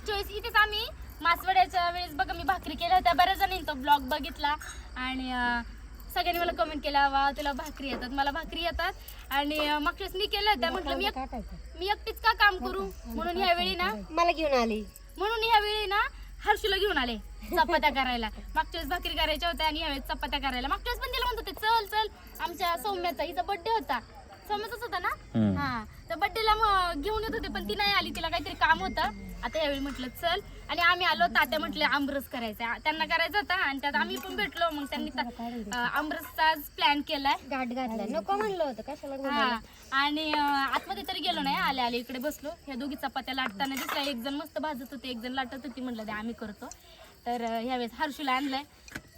मागच्या वेळेस इथेच आम्ही मासवड्याच्या वेळेस बघा मी भाकरी केल्या होत्या, बऱ्याच जणांनी तो ब्लॉग बघितला आणि सगळ्यांनी मला कमेंट केला वा तुला भाकरी येतात, मला भाकरी येतात. आणि मागच्या वेळेस मी केलं होत्या, म्हटलं मी एकटीच का काम करू, म्हणून ह्यावेळी ना मला घेऊन आली, म्हणून ह्यावेळी ना हर्षूला घेऊन आले चपात्या करायला. मागच्या वेळेस भाकरी करायच्या होत्या आणि यावेळेस चपात्या करायला. मागच्या वेळेस पण तिला म्हणत होते चल चल, आमच्या सौम्याचा हिचा बर्थडे होता, सौम्याचाच होता ना, हा तर बर्थडेला मग घेऊन येत होते पण ती नाही आली, तिला काहीतरी काम होतं. आता यावेळी म्हटलं चल आणि आम्ही आलो. तात्या म्हटले आमरस करायचा, त्यांना करायचा होता आणि त्यात आम्ही पण भेटलो. मग त्यांनी आमरसचाच प्लॅन केलाय. गाठ घातलाय, नको म्हणलं होतं कशाला. हा आणि आतमध्ये तरी गेलो नाही, आले आले इकडे बसलो. ह्या दोघी चपात्या लाटताना दिसल्या, एक जण मस्त भाजत होते, एक जण लाटत होती. म्हटलं ते आम्ही करतो. तर ह्यावेळेस हर्षूला आणलंय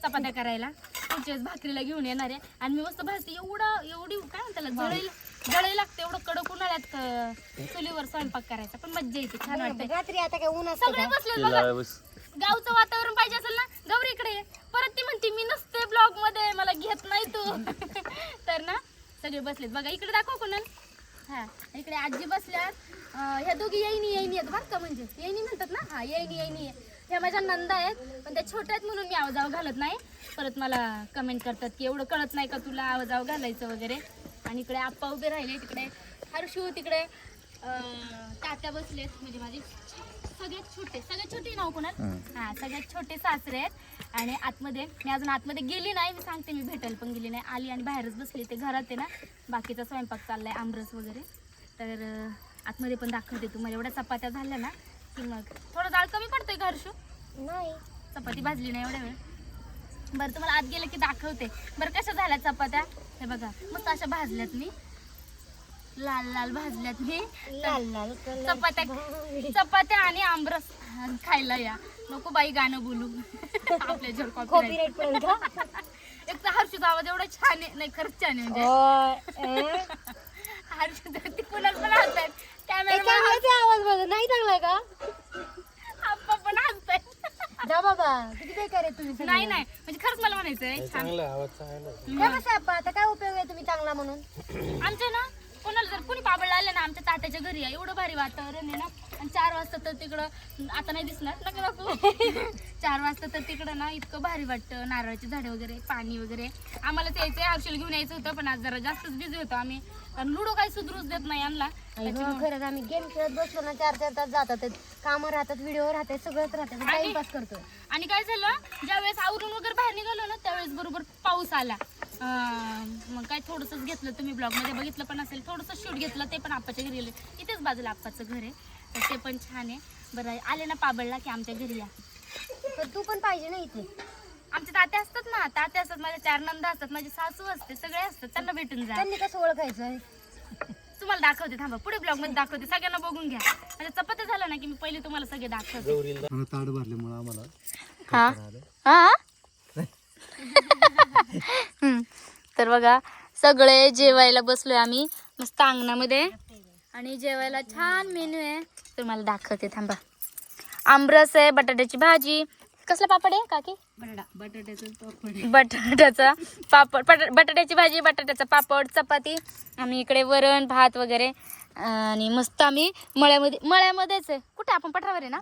चपात्या करायला, पुढच्या वेळेस भाकरीला घेऊन येणार आहे. आणि मी मस्त भाजते, एवढी काय म्हणतात जळी लागते, एवढं कडक उन्हाळ्यात चुलीवर स्वयंपाक करायचा, पण मज्जा येते, छान वाटते. रात्री आता काय ऊन सगळे बसले बघा, गावचं वातावरण पाहिजे असेल ना गौरी इकडे. परत ती म्हणते मी नसते ब्लॉग मध्ये, मला घेत नाही तू. तर ना सगळे बसलेत बघा, इकडे दाखव कुणाल. हा इकडे आजी बसल्यात. ह्या दोघी येईनी आहेत बरं का, म्हणजे येईनी म्हणतात ना, हा येईनी ह्या माझ्या नंदा आहेत, पण त्या छोट्या आहेत म्हणून मी आवाजाव घालत नाही. परत मला कमेंट करतात की एवढं कळत नाही का तुला आवाजाव घालायचं वगैरे. आणि इकडे आप्पा उभे राहिले, तिकडे हर्षू, तिकडे तात्या बसलेत, म्हणजे माझे सगळ्यात छोटे नाव कोणाल, हा सगळ्यात छोटे सासरे आहेत. आणि आतमध्ये मी अजून आतमध्ये गेली नाही, मी सांगते मी भेटायला पण गेली नाही, आली आणि बाहेरच बसली. ते घरात आहे ना, बाकीचा स्वयंपाक चाललाय, आमरस वगैरे. तर आतमध्ये पण दाखवते तुम्हाला. एवढ्या चपात्या झाल्या ना की मग थोडं डाळ कमी पडतंय का हर्षू? नाही, चपाती भाजली नाही एवढ्या वेळ. बरं तुम्हाला आत गेलं की दाखवते. बरं कशा झाल्या चपात्या, हे बघा मस्त अशा भाजल्यात मी, लाल लाल भाजल्यात मी. लाल चपात्या आणि आमरस खायला या. नको बाई गाणं बोलू आपल्या जर कॉपीराइट पडेल का? एक तर हर्षूचा आवाज एवढा छान आहे, नाही खरंच छान आहे म्हणजे. हर्षू ती कुणाला पण हसतायत, कॅमेरा आवाज बघ, नाही चांगलाय का? आप्पा पण हसतायत. जा बाबा, किती बेकार आहे तुम्ही. नाही म्हणजे खरंच मला म्हणायचंय छान. आता काय उपयोग आहे तुम्ही चांगला म्हणून. आमच्या ना कोणाला जर कोणी पाबळला आलं ना, आमच्या तात्याच्या घरी आहे, एवढं भारी वातावरण आहे ना. आणि 4 वाजता तर तिकडं, आता नाही दिसणार नका दाखवू, 4 वाजता तर तिकडं ना इतकं भारी वाटतं. नारळाची झाडे वगैरे, पाणी वगैरे. आम्हालाच यायचंय, हर्षल घेऊन यायचं होतं, पण आज जरा जास्तच बिझी होतो आम्ही. कारण लुडो काही सुधरूच देत नाही आणला. खरंच आम्ही गेम खेळत बसलो ना, 4-4 तास जातात, कामं राहतात, व्हिडिओ राहतात, सगळंच राहतात, टाइमपास करतो. आणि काय झालं, ज्यावेळेस आवरून वगैरे बाहेर निघालो ना, त्यावेळेस बरोबर पाऊस आला. मग काय थोडंसंच घेतलं, तुम्ही ब्लॉग मध्ये बघितलं पण असेल, थोडंसं शूट घेतलं. ते पण आप्पाच्या घरी गेले, इथेच बाजूला आप्पाचं घर आहे, तर ते पण छान आहे. बरं आले ना पाबळला की आमच्या घरी या. पण तू पण पाहिजे ना इथे. आमचे तात्या असतात ना, तात्या असतात, माझ्या 4 नंदा असतात, माझी सासू असते, सगळे असतात, त्यांना भेटून जा. त्यांनी कसं ओळखायचं? तुम्हाला दाखवते, थांबा पुढे ब्लॉग मध्ये दाखवते, सगळ्यांना बघून घ्या. म्हणजे चपात्या झालं ना की मी पहिले तुम्हाला सगळे दाखवते. ताट भरल्यामुळे आम्हाला तर बघा सगळे जेवायला बसलोय आम्ही मस्त अंगणामध्ये, आणि जेवायला छान मेन्यू आहे, तुम्हाला दाखवते थांबा. आमरस आहे, बटाट्याची भाजी. कसला पापड आहे काकी? बटाट्याचा पापड, बटाट्याची भाजी, बटाट्याचा पापड, चपाती. आम्ही इकडे वरण भात वगैरे. आणि मस्त आम्ही मळ्यामध्येच आहे. कुठे आपण पठारावर आहे ना,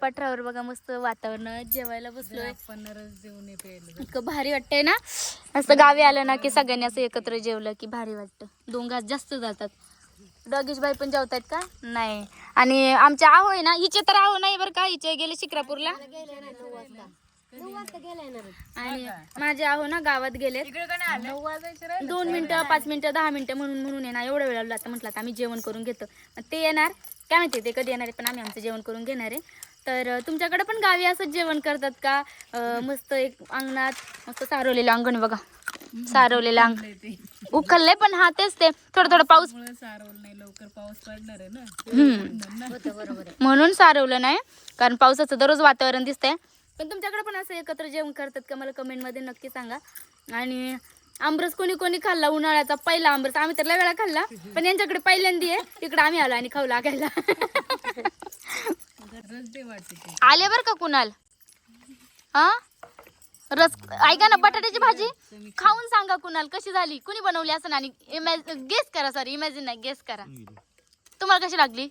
पठारावर बघा मस्त वातावरण, जेवायला बसलोय. इतकं भारी वाटतंय ना, असं गावी आलं ना की सगळ्यांनी असं एकत्र जेवलं की भारी वाटतं. 2 घास जास्त जातात. डॉगेश भाई पण जेवतायत का? नाही. आणि आमच्या आहो आहे ना, हिचे तर आहो नाही बरं का, हिचे गेले शिक्रापूरला, 9 वाजता गेलाय. आणि माझे आहो ना गावात गेले. 2 मिनिटं 5 मिनिटं 10 मिनिटं म्हणून आहे ना, एवढा वेळ लागला. म्हटलं आता आम्ही जेवण करून घेतो. ते येणार काय माहिती ते कधी येणार आहे, पण आम्ही आमचं जेवण करून घेणार आहे. तर तुमच्याकडे पण गावी असंच जेवण करतात का? मस्त एक अंगणात मस्त सारवलेलं अंगण बघा, सारवलेलं अंगण उखलले, पण हा तेच ते थोडं पाऊस लवकर पाऊस पडणार आहे ना, म्हणून सारवलं नाही, कारण पावसाचं दररोज वातावरण दिसतंय. पण तुमच्याकडे पण असं एकत्र जेवण करतात का? मला कमेंट मध्ये नक्की सांगा. आणि आमरस कोणी खाल्ला उन्हाळ्याचा पहिला आमरस? आम्ही तर लय वेळा खाल्ला, पण यांच्याकडे पहिल्यांदी आहे, इकडे आम्ही आलो आणि खाऊ लागायला. आले बर का कुणाल? हा रस ऐका ना, बटाट्याची भाजी खाऊन सांगा कुणाल कशी झाली, कुणी बनवली असं. आणि गेस करा, सॉरी इमॅजिन नाही, गेस करा तुम्हाला कशी लागली.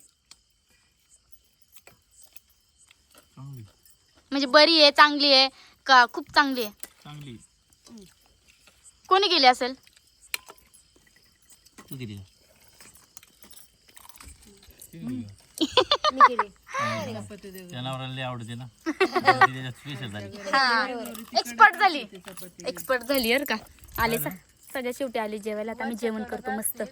म्हणजे बरी आहे, चांगली आहे का खूप चांगली आहे? चांगली. कोणी केली असेल? तू किती मी केली. जनावरांना लय आवडते ना. स्पेशल झाली. हा एक्सपर्ट झाली, एक्सपर्ट झाली बरं का. आले सगळ्या शेवटी आले जेवायला. आता आम्ही जेवण करतो मस्त.